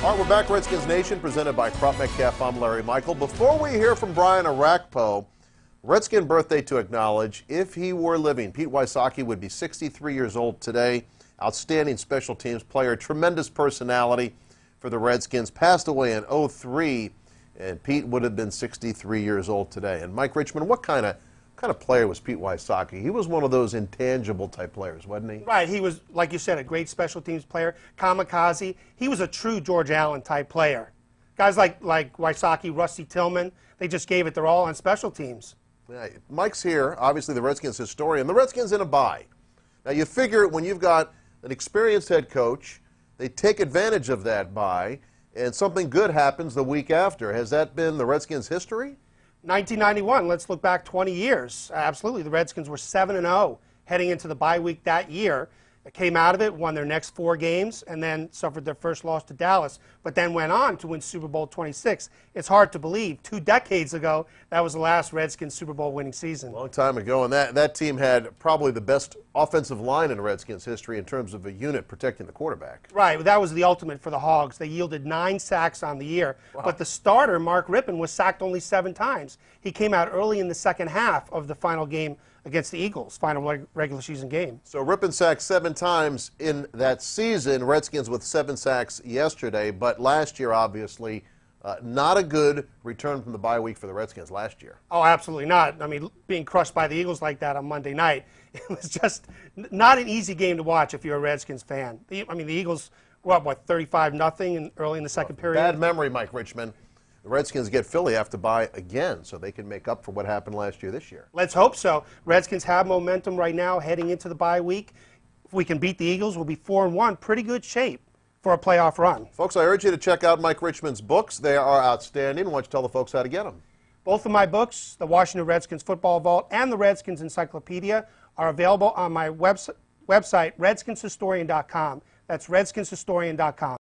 All right, we're back, Redskins Nation, presented by Crop Metcalf. I'm Larry Michael. Before we hear from Brian Arakpo, Redskin birthday to acknowledge. If he were living, Pete Wysocki would be 63 years old today. Outstanding special teams player, tremendous personality for the Redskins. Passed away in 2003, and Pete would have been 63 years old today. And Mike Richman, what kind of player was Pete Wysocki? He was one of those intangible type players, wasn't he? Right. He was, like you said, a great special teams player. Kamikaze. He was a true George Allen type player. Guys like Wysocki, Rusty Tillman, they just gave it their all on special teams. Yeah, Mike's here, obviously the Redskins historian. The Redskins in a bye. Now you figure when you've got an experienced head coach, they take advantage of that bye, and something good happens the week after. Has that been the Redskins' history? 1991, let's look back 20 years. Absolutely. The Redskins were 7-0 heading into the bye week that year. They came out of it, won their next 4 games, and then suffered their first loss to Dallas, but then went on to win Super Bowl XXVI. It's hard to believe. 2 decades ago, that was the last Redskins Super Bowl winning season. A long time ago, and that team had probably the best offensive line in Redskins history in terms of a unit protecting the quarterback. Right. That was the ultimate for the Hogs. They yielded 9 sacks on the year, Wow. but the starter, Mike Richman, was sacked only 7 times. He came out early in the second half of the final game against the Eagles, final regular season game. So Richman sacked 7 times in that season. Redskins with 7 sacks yesterday, but last year, obviously, not a good return from the bye week for the Redskins last year. Oh, absolutely not. I mean, being crushed by the Eagles like that on Monday night, it was just not an easy game to watch if you're a Redskins fan. I mean, the Eagles were up, what, 35-0 early in the second period? Bad memory, Mike Richman. The Redskins get Philly, have to bye again, so they can make up for what happened last year this year. Let's hope so. Redskins have momentum right now heading into the bye week. If we can beat the Eagles, we'll be 4-1. Pretty good shape for a playoff run. Folks, I urge you to check out Mike Richman's books. They are outstanding. Why don't you tell the folks how to get them? Both of my books, the Washington Redskins Football Vault and the Redskins Encyclopedia, are available on my website, redskinshistorian.com. That's redskinshistorian.com.